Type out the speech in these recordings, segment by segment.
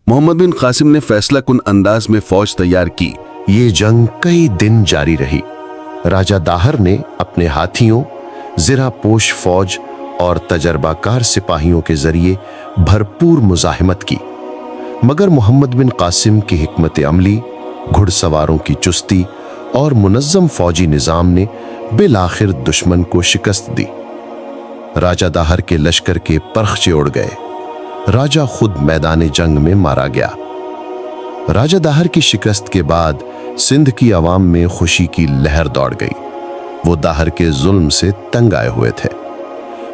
محمد بن قاسم نے فیصلہ کن انداز میں فوج تیار کی۔ یہ جنگ کئی دن جاری رہی۔ راجہ داہر نے اپنے ہاتھیوں، زرہ پوش فوج اور تجربہ کار سپاہیوں کے ذریعے بھرپور مزاحمت کی، مگر محمد بن قاسم کی حکمت عملی، گھڑ سواروں کی چستی اور منظم فوجی نظام نے بالآخر دشمن کو شکست دی۔ راجہ داہر کے لشکر کے پرخچے اڑ گئے، راجہ خود میدان جنگ میں مارا گیا۔ راجہ داہر کی شکست کے بعد سندھ کی عوام میں خوشی کی لہر دوڑ گئی۔ وہ داہر کے ظلم سے تنگ آئے ہوئے تھے۔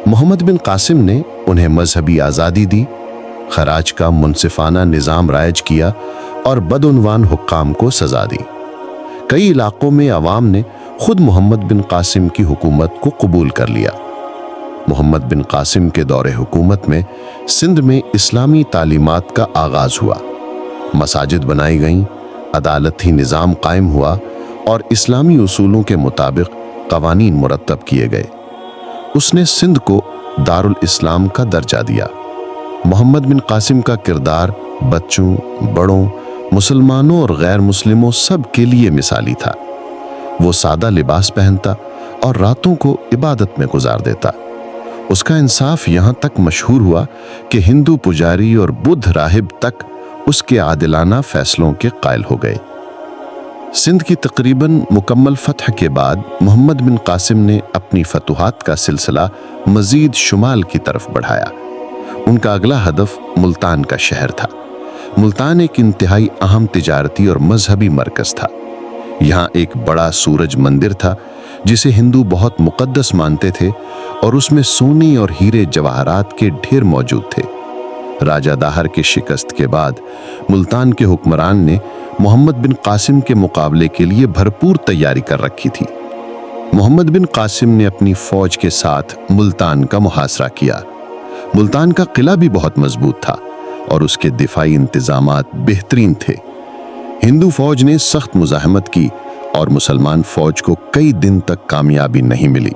محمد بن قاسم نے انہیں مذہبی آزادی دی، خراج کا منصفانہ نظام رائج کیا اور بدعنوان حکام کو سزا دی۔ کئی علاقوں میں عوام نے خود محمد بن قاسم کی حکومت کو قبول کر لیا۔ محمد بن قاسم کے دور حکومت میں سندھ میں اسلامی تعلیمات کا آغاز ہوا، مساجد بنائی گئیں، عدالتی نظام قائم ہوا اور اسلامی اصولوں کے مطابق قوانین مرتب کیے گئے۔ اس نے سندھ کو دارالاسلام کا درجہ دیا۔ محمد بن قاسم کا کردار بچوں، بڑوں، مسلمانوں اور غیر مسلموں سب کے لیے مثالی تھا۔ وہ سادہ لباس پہنتا اور راتوں کو عبادت میں گزار دیتا۔ اس کا انصاف یہاں تک مشہور ہوا کہ ہندو پجاری اور بدھ راہب تک اس کے عادلانہ فیصلوں کے قائل ہو گئے۔ سندھ کی تقریباً مکمل فتح کے بعد محمد بن قاسم نے اپنی فتوحات کا سلسلہ مزید شمال کی طرف بڑھایا۔ ان کا اگلا ہدف ملتان کا شہر تھا۔ ملتان ایک انتہائی اہم تجارتی اور مذہبی مرکز تھا۔ یہاں ایک بڑا سورج مندر تھا جسے ہندو بہت مقدس مانتے تھے، اور اس میں سونے اور ہیرے جواہرات کے ڈھیر موجود تھے۔ راجہ داہر کے شکست کے بعد ملتان کے حکمران نے محمد بن قاسم کے مقابلے کے لیے بھرپور تیاری کر رکھی تھی۔ محمد بن قاسم نے اپنی فوج کے ساتھ ملتان کا محاصرہ کیا۔ ملتان کا قلعہ بھی بہت مضبوط تھا اور اس کے دفاعی انتظامات بہترین تھے۔ ہندو فوج نے سخت مزاحمت کی اور مسلمان فوج کو کئی دن تک کامیابی نہیں ملی۔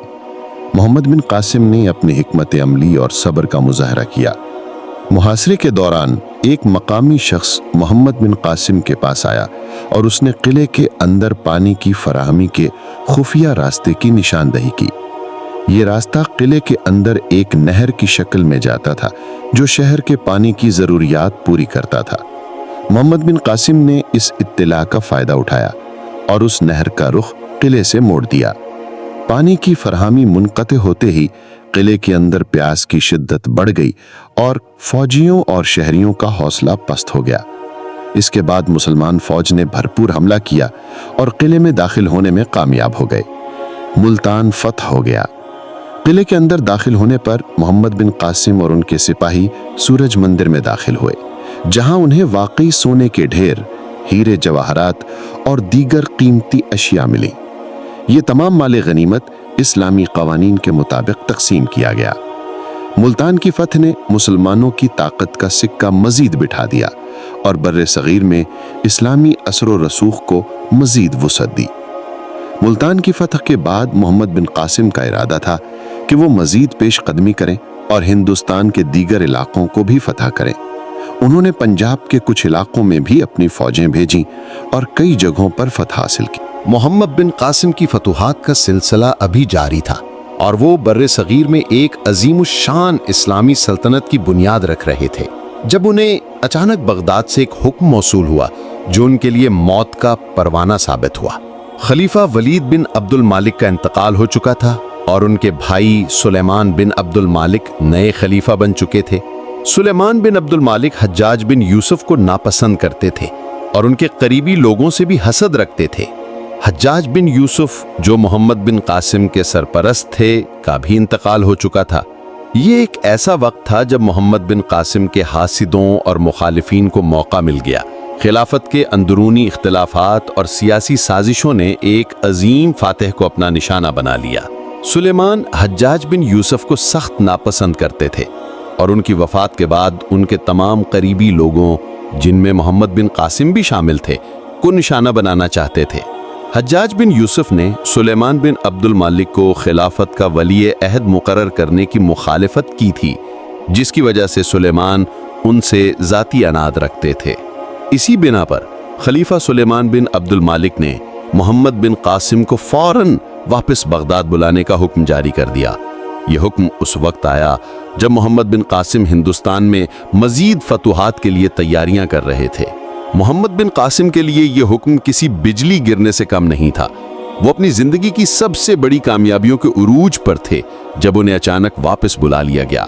محمد بن قاسم نے اپنی حکمت عملی اور صبر کا مظاہرہ کیا۔ محاصرے کے دوران ایک مقامی شخص محمد بن قاسم کے پاس آیا اور اس نے قلعے کے اندر پانی کی فراہمی کے خفیہ راستے کی نشاندہی کی۔ یہ راستہ قلعے کے اندر ایک نہر کی شکل میں جاتا تھا جو شہر کے پانی کی ضروریات پوری کرتا تھا۔ محمد بن قاسم نے اس اطلاع کا فائدہ اٹھایا اور اس نہر کا رخ قلعے سے موڑ دیا۔ پانی کی فراہمی منقطع ہوتے ہی قلعے کے اندر پیاس کی شدت بڑھ گئی اور فوجیوں اور شہریوں کا حوصلہ پست ہو گیا۔ اس کے بعد مسلمان فوج نے بھرپور حملہ کیا اور قلعے میں داخل ہونے میں کامیاب ہو گئے۔ ملتان فتح ہو گیا۔ قلعے کے اندر داخل ہونے پر محمد بن قاسم اور ان کے سپاہی سورج مندر میں داخل ہوئے، جہاں انہیں واقعی سونے کے ڈھیر، ہیرے جواہرات اور دیگر قیمتی اشیاء ملی۔ یہ تمام مال غنیمت اسلامی قوانین کے مطابق تقسیم کیا گیا۔ ملتان کی فتح نے مسلمانوں کی طاقت کا سکہ مزید بٹھا دیا اور بر صغیر میں اسلامی اثر و رسوخ کو مزید وسعت دی۔ ملتان کی فتح کے بعد محمد بن قاسم کا ارادہ تھا کہ وہ مزید پیش قدمی کریں اور ہندوستان کے دیگر علاقوں کو بھی فتح کریں۔ انہوں نے پنجاب کے کچھ علاقوں میں بھی اپنی فوجیں بھیجیں اور کئی جگہوں پر فتح حاصل کی۔ محمد بن قاسم کی فتوحات کا سلسلہ ابھی جاری تھا اور وہ بر صغیر میں ایک عظیم الشان اسلامی سلطنت کی بنیاد رکھ رہے تھے، جب انہیں اچانک بغداد سے ایک حکم موصول ہوا جو ان کے لیے موت کا پروانہ ثابت ہوا۔ خلیفہ ولید بن عبد المالک کا انتقال ہو چکا تھا اور ان کے بھائی سلیمان بن عبد المالک نئے خلیفہ بن چکے تھے۔ سلیمان بن عبد المالک حجاج بن یوسف کو ناپسند کرتے تھے اور ان کے قریبی لوگوں سے بھی حسد رکھتے تھے۔ حجاج بن یوسف جو محمد بن قاسم کے سرپرست تھے کا بھی انتقال ہو چکا تھا۔ یہ ایک ایسا وقت تھا جب محمد بن قاسم کے حاسدوں اور مخالفین کو موقع مل گیا۔ خلافت کے اندرونی اختلافات اور سیاسی سازشوں نے ایک عظیم فاتح کو اپنا نشانہ بنا لیا۔ سلیمان حجاج بن یوسف کو سخت ناپسند کرتے تھے اور ان کی وفات کے بعد ان کے تمام قریبی لوگوں، جن میں محمد بن قاسم بھی شامل تھے، کو نشانہ بنانا چاہتے تھے۔ حجاج بن یوسف نے سلیمان بن عبد المالک کو خلافت کا ولی عہد مقرر کرنے کی مخالفت کی تھی، جس کی وجہ سے سلیمان उनसे ज़ाती अनाद रखते थे। इसी बिना पर खलीफा सुलेमान बिन अब्दुल मालिक ने मोहम्मद बिन कासिम को फौरन वापस बगदाद बुलाने का हुक्म जारी कर दिया। यह हुक्म उस वक्त आया जब मोहम्मद बिन कासिम हिंदुस्तान में मजीद फतुहात के लिए तैयारियां कर रहे थे। मोहम्मद बिन कासिम के लिए यह हुक्म किसी बिजली गिरने से कम नहीं था। वो अपनी जिंदगी की सबसे बड़ी कामयाबियों के उरूज पर थे जब उन्हें अचानक वापस बुला लिया गया।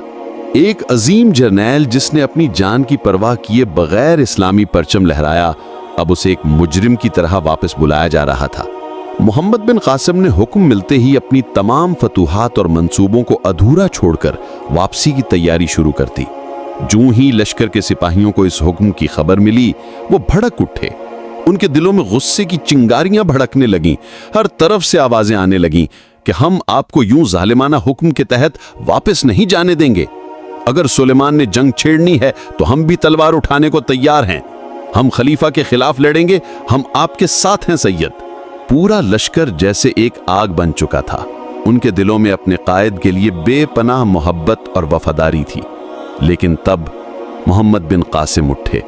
एक अजीम जर्नैल जिसने अपनी जान की परवाह किए बगैर इस्लामी परचम लहराया, अब उसे एक मुजरिम की तरह वापस बुलाया जा रहा था। मोहम्मद बिन कासिम ने हुक्म मिलते ही अपनी तमाम फतूहात और मंसूबों को अधूरा छोड़कर वापसी की तैयारी शुरू कर दी। जूं ही लश्कर के सिपाहियों को इस हुक्म की खबर मिली, वो भड़क उठे। उनके दिलों में गुस्से की चिंगारियां भड़कने लगीं। हर तरफ से आवाजें आने लगीं कि हम आपको यूं जालिमाना हुक्म के तहत वापस नहीं जाने देंगे। अगर सुलेमान ने जंग छेड़नी है तो हम भी तलवार उठाने को तैयार हैं। हम खलीफा के खिलाफ लड़ेंगे, हम आपके साथ हैं सैयद। पूरा लश्कर जैसे एक आग बन चुका था। उनके दिलों में अपने कायद के लिए बेपनाह मोहब्बत और वफादारी थी। लेकिन तब मोहम्मद बिन कासिम उठे।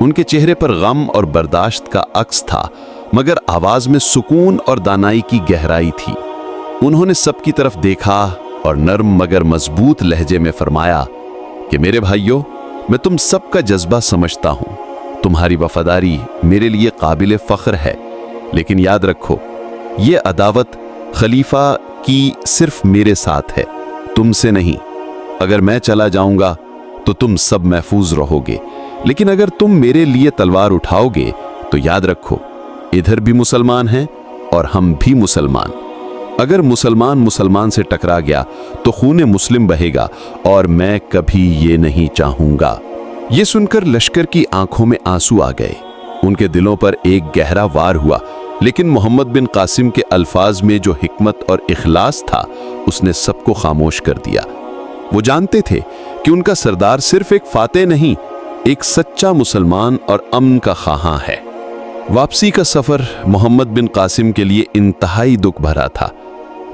उनके चेहरे पर गम और बर्दाश्त का अक्स था, मगर आवाज में सुकून और दानाई की गहराई थी। उन्होंने सबकी तरफ देखा और नर्म मगर मजबूत लहजे में फरमाया कि मेरे भाइयों, मैं तुम सबका जज्बा समझता हूं। तुम्हारी वफादारी मेरे लिए काबिल फख्र है, लेकिन याद रखो, ये अदावत खलीफा की सिर्फ मेरे साथ है, तुमसे नहीं। अगर मैं चला जाऊंगा तो तुम सब महफूज रहोगे, लेकिन अगर तुम मेरे लिए तलवार उठाओगे तो याद रखो, इधर भी मुसलमान हैं और हम भी मुसलमान। अगर मुसलमान मुसलमान से टकरा गया तो खून मुस्लिम बहेगा और मैं कभी ये नहीं चाहूंगा। ये सुनकर लश्कर की आंखों में आंसू आ गए। उनके दिलों पर एक गहरा वार हुआ, लेकिन मोहम्मद बिन कासिम के अल्फाज में जो हिकमत और इखलास था, उसने सबको खामोश कर दिया। वो जानते थे कि उनका सरदार सिर्फ एक फातेह नहीं, एक सच्चा मुसलमान और अमन का ख़्वाहां है। वापसी का सफर मोहम्मद बिन कासिम के लिए इंतहाई दुख भरा था।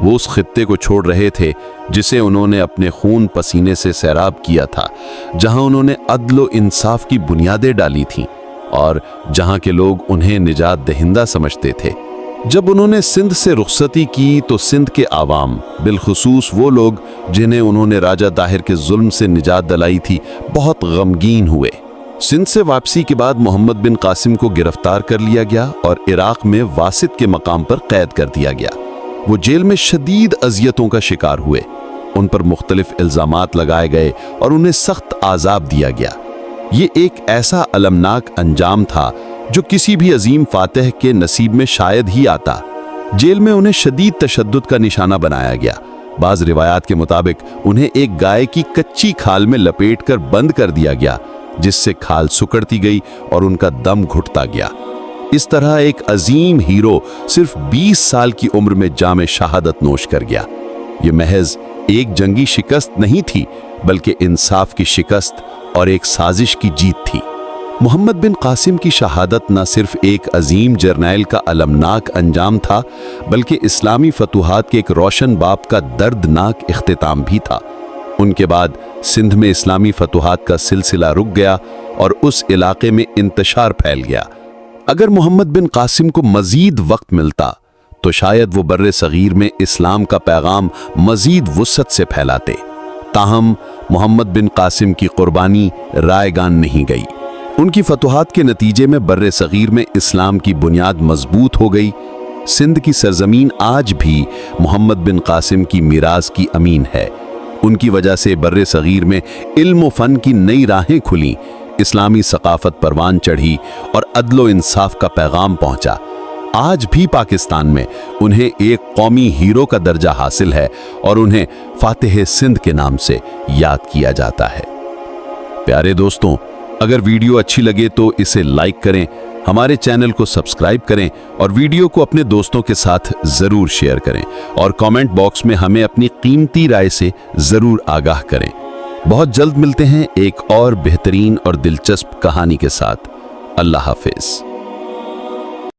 वो उस खित्ते को छोड़ रहे थे जिसे उन्होंने अपने खून पसीने से सैराब किया था, जहां उन्होंने अदल व इंसाफ की बुनियादें डाली थीं और जहां के लोग उन्हें निजात दहिंदा समझते थे। जब उन्होंने सिंध से रुखसती की तो सिंध के आवाम, बिलखुसूस वो लोग जिन्हें उन्होंने राजा दाहिर के जुल्म से निजात दिलाई थी, बहुत गमगीन हुए। सिंध से वापसी के बाद मोहम्मद बिन कासिम को गिरफ्तार कर लिया गया और इराक में वासित के मकाम पर कैद कर दिया गया। वो जेल में शदीद अजियतों का शिकार हुए। उन पर मुख्तलिफ इल्जामात लगाए गए और उन्हें सख्त आज़ाब दिया गया। ये एक ऐसा अलमनाक अंजाम था जो किसी भी अजीम फातेह के नसीब में शायद ही आता। जेल में उन्हें शदीद तशद्दुद का निशाना बनाया गया। बाज़ रिवायात के मुताबिक उन्हें एक गाय की कच्ची खाल में लपेटकर बंद कर दिया गया, जिससे खाल सुकड़ती गई और उनका दम घुटता गया। इस तरह एक अजीम हीरो सिर्फ 20 साल की उम्र में जामे शहादत नोश कर गया। ये महज एक जंगी शिकस्त नहीं थी, बल्कि इंसाफ की शिकस्त और एक साजिश की जीत थी। मोहम्मद बिन कासिम की शहादत न सिर्फ एक अजीम जर्नैल का अलमनाक अंजाम था, बल्कि इस्लामी फतूहात के एक रोशन बाब का दर्दनाक इख्तिताम भी था। उनके बाद सिंध में इस्लामी फतूहात का सिलसिला रुक गया और उस इलाके में इंतशार फैल गया। अगर मोहम्मद बिन कासिम को मजीद वक्त मिलता तो शायद वो बर्रे सगीर में इस्लाम का पैगाम मजीद वुसअत से फैलाते। ताहम मोहम्मद बिन कासिम की कुर्बानी रायगान नहीं गई। उनकी फतूहात के नतीजे में बर्रे सगीर में इस्लाम की बुनियाद मजबूत हो गई। सिंध की सरजमीन आज भी मोहम्मद बिन कासिम की मीरास की अमीन है। उनकी वजह से बर्रे सगीर में इल्म व फन की नई राहें खुली, इस्लामी सकाफत परवान चढ़ी और अदलो इंसाफ का पैगाम पहुंचा। आज भी पाकिस्तान में उन्हें एक कौमी हीरो का दर्जा हासिल है और उन्हें फातेह सिंध के नाम से याद किया जाता है। प्यारे दोस्तों, अगर वीडियो अच्छी लगे तो इसे लाइक करें, हमारे चैनल को सब्सक्राइब करें और वीडियो को अपने दोस्तों के साथ जरूर शेयर करें और कमेंट बॉक्स में हमें अपनी कीमती राय से जरूर आगाह करें। बहुत जल्द मिलते हैं एक और बेहतरीन और दिलचस्प कहानी के साथ। अल्लाह हाफिज।